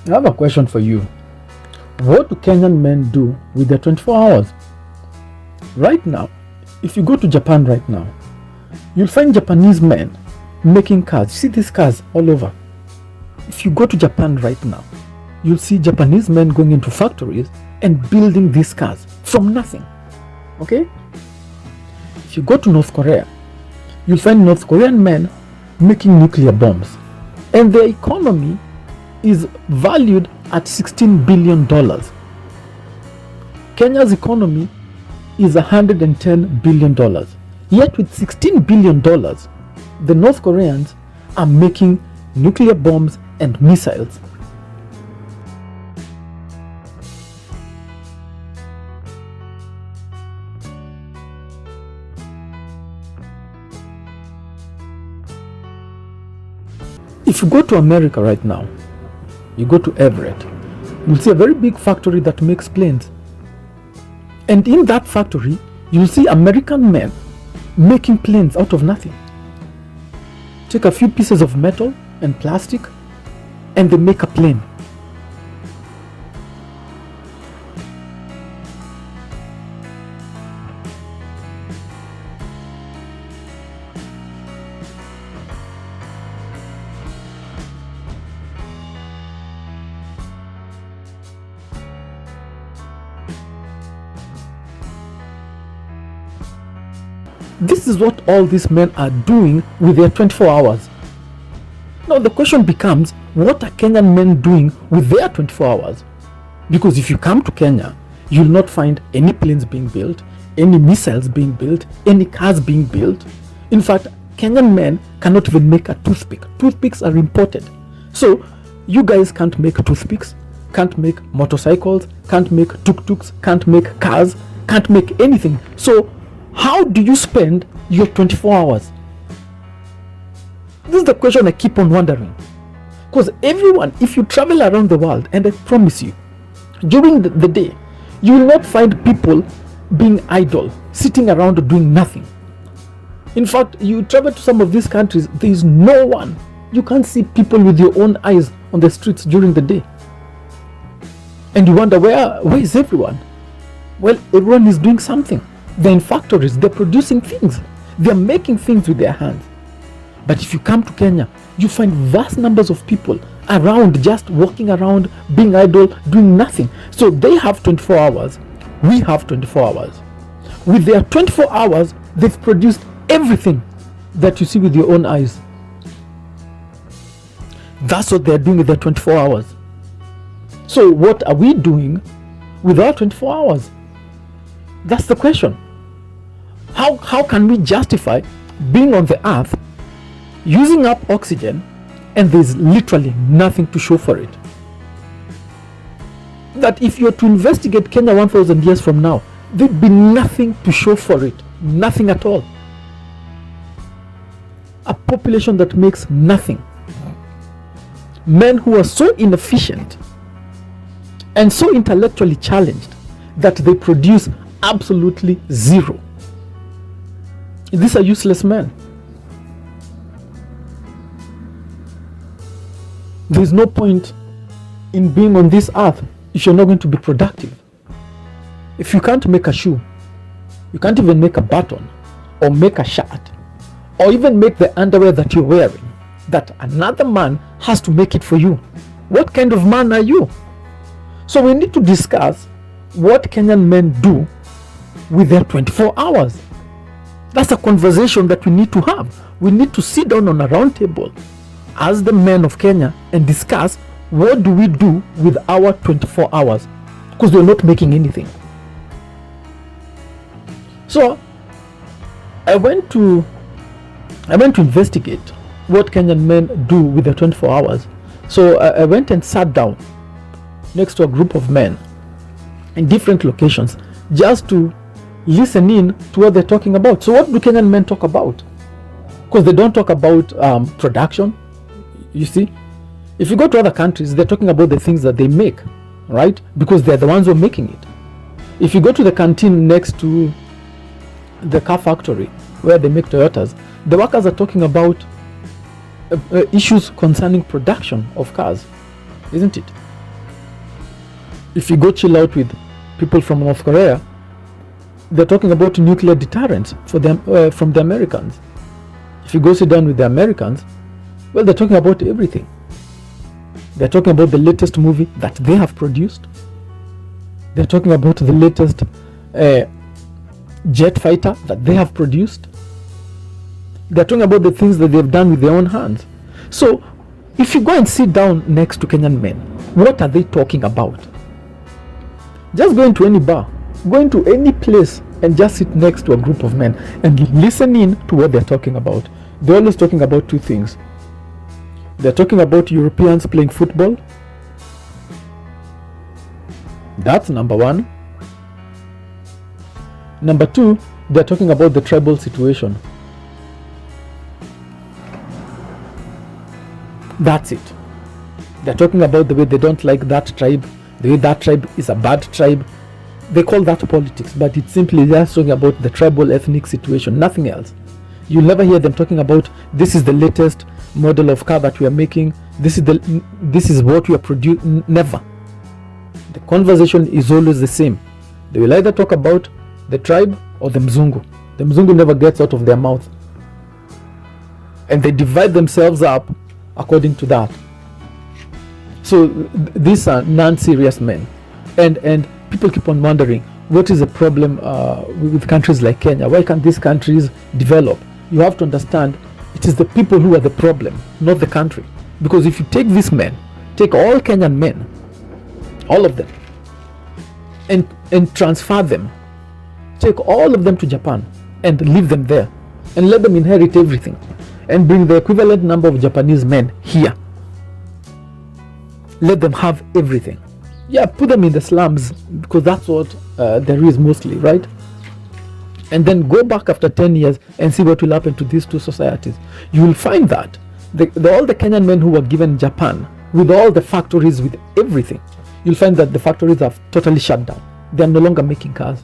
I have a question for you. What do Kenyan men do with their 24 hours? Right now, if you go to Japan right now, you'll find Japanese men making cars. See these cars all over. If you go to Japan right now, you'll see Japanese men going into factories and building these cars from nothing. Okay? If you go to North Korea, you'll find North Korean men making nuclear bombs. And their economy is valued at $16 billion. Kenya's economy is $110 billion. Yet with $16 billion, the North Koreans are making nuclear bombs and missiles. If you go to America right now, you go to Everett, you'll see a very big factory that makes planes. And in that factory, you'll see American men making planes out of nothing. Take a few pieces of metal and plastic, and they make a plane. This is what all these men are doing with their 24 hours. Now the question becomes, what are Kenyan men doing with their 24 hours? Because if you come to Kenya, you'll not find any planes being built, any missiles being built, any cars being built. In fact, Kenyan men cannot even make a toothpick. Toothpicks are imported. So you guys can't make toothpicks, can't make motorcycles, can't make tuk-tuks, can't make cars, can't make anything. So how do you spend your 24 hours? This is the question I keep on wondering. Because everyone, if you travel around the world, and I promise you, during the day, you will not find people being idle, sitting around doing nothing. In fact, you travel to some of these countries, there is no one. You can't see people with your own eyes on the streets during the day. And you wonder, where is everyone? Well, everyone is doing something. They're in factories, they're producing things, they're making things with their hands. But if you come to Kenya, you find vast numbers of people around, just walking around, being idle, doing nothing. So they have 24 hours, we have 24 hours. With their 24 hours, they've produced everything that you see with your own eyes. That's what they're doing with their 24 hours. So what are we doing with our 24 hours? That's the question. How can we justify being on the earth, using up oxygen, and there's literally nothing to show for it? That if you're to investigate Kenya 1,000 years from now, there'd be nothing to show for it. Nothing at all. A population that makes nothing. Men who are so inefficient and so intellectually challenged that they produce absolutely zero. These are useless men. There is no point in being on this earth if you're not going to be productive. If you can't make a shoe, you can't even make a button or make a shirt or even make the underwear that you're wearing, that another man has to make it for you. What kind of man are you? So we need to discuss what Kenyan men do with their 24 hours. That's a conversation that we need to have. We need to sit down on a round table as the men of Kenya and discuss, what do we do with our 24 hours? Because we're not making anything. So I went to investigate what Kenyan men do with their 24 hours. So I went and sat down next to a group of men in different locations just to listen in to what they're talking about. So what do Kenyan men talk about? Because they don't talk about production. You see, if you go to other countries, they're talking about the things that they make, right? Because they're the ones who are making it. If you go to the canteen next to the car factory where they make Toyotas, the workers are talking about issues concerning production of cars, isn't it? If you go chill out with people from North Korea, they're talking about nuclear deterrence for them from the Americans. If you go sit down with the Americans, well, they're talking about everything. They're talking about the latest movie that they have produced. They're talking about the latest jet fighter that they have produced. They're talking about the things that they've done with their own hands. So if you go and sit down next to Kenyan men, what are they talking about? Just go into any bar, go into any place and just sit next to a group of men and listen in to what they're talking about. They're always talking about two things. They're talking about Europeans playing football. That's number one. Number two, they're talking about the tribal situation. That's it. They're talking about the way they don't like that tribe, the way that tribe is a bad tribe. They call that politics, but it's simply just talking about the tribal ethnic situation, nothing else. You'll never hear them talking about this is the latest model of car that we are making, this is what we are producing. Never. The conversation is always the same. They will either talk about the tribe or the Mzungu. The Mzungu never gets out of their mouth. And they divide themselves up according to that. So these are non-serious men. And people keep on wondering, what is the problem with countries like Kenya? Why can't these countries develop? You have to understand, it is the people who are the problem, not the country. Because if you take these men, take all Kenyan men, all of them, and transfer them, take all of them to Japan and leave them there and let them inherit everything and bring the equivalent number of Japanese men here. Let them have everything. Yeah, put them in the slums because that's what there is mostly, right? And then go back after 10 years and see what will happen to these two societies. You will find that all the Kenyan men who were given Japan with all the factories, with everything, you'll find that the factories have totally shut down. They are no longer making cars.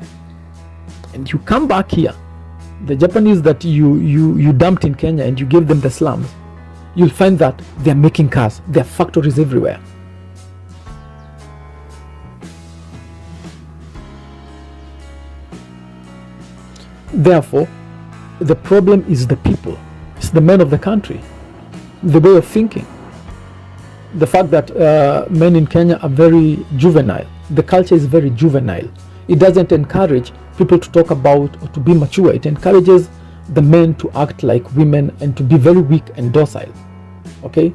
And you come back here, the Japanese that you dumped in Kenya and you gave them the slums, you'll find that they're making cars. There are factories everywhere. Therefore, the problem is the people. It's the men of the country. The way of thinking. The fact that men in Kenya are very juvenile. The culture is very juvenile. It doesn't encourage people to talk about or to be mature. It encourages the men to act like women and to be very weak and docile. Okay?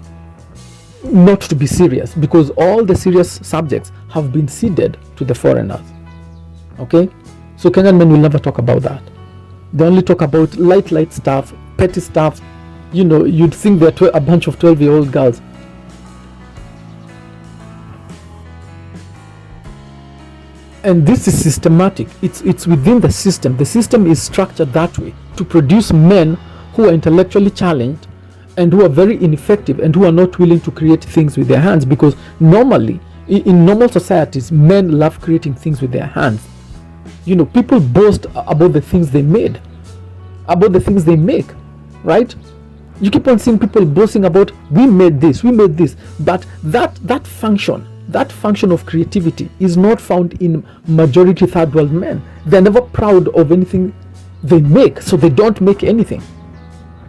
Not to be serious, because all the serious subjects have been ceded to the foreigners. Okay? So Kenyan men will never talk about that. They only talk about light stuff, petty stuff. You know, you'd think they're a bunch of 12-year-old girls. And this is systematic. It's within the system. The system is structured that way to produce men who are intellectually challenged and who are very ineffective and who are not willing to create things with their hands, because normally, in normal societies, men love creating things with their hands. You know, people boast about the things they made, about the things they make, right? You keep on seeing people boasting about, we made this, but that function of creativity is not found in majority third world men. They're never proud of anything they make, so they don't make anything.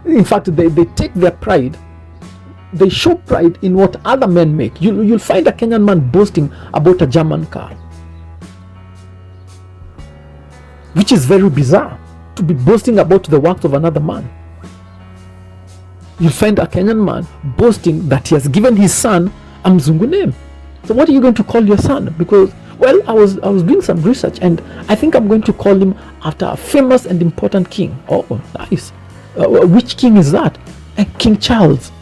In fact, they take their pride, they show pride in what other men make. You'll find a Kenyan man boasting about a German car, which is very bizarre, to be boasting about the works of another man. You'll find a Kenyan man boasting that he has given his son a Mzungu name. So what are you going to call your son? Because, well, I was doing some research and I think I'm going to call him after a famous and important king. Oh, nice. Which king is that? King Charles.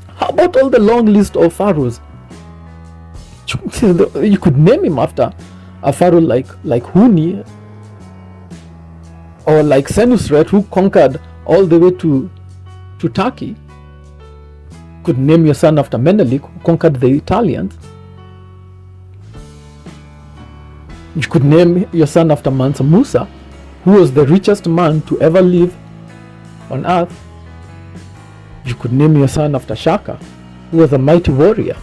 How about all the long list of pharaohs? You could name him after a pharaoh like Huni, or like Senusret, who conquered all the way to Turkey. Could name your son after Menelik, who conquered the Italians. You could name your son after Mansa Musa, who was the richest man to ever live on earth. You could name your son after Shaka, who was a mighty warrior.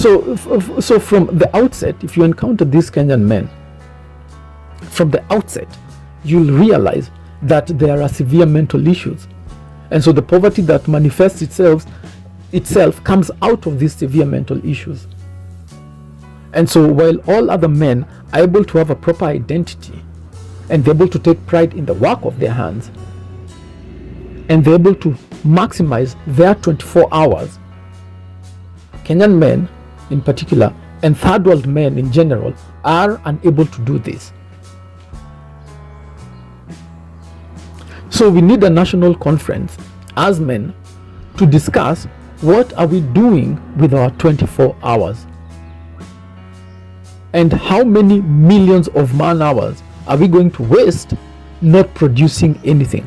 So from the outset, if you encounter these Kenyan men, from the outset, you'll realize that there are severe mental issues. And so the poverty that manifests itself comes out of these severe mental issues. And so while all other men are able to have a proper identity, and they're able to take pride in the work of their hands, and they're able to maximize their 24 hours, Kenyan men in particular, and third world men in general, are unable to do this. So we need a national conference as men to discuss what are we doing with our 24 hours, and how many millions of man hours are we going to waste not producing anything.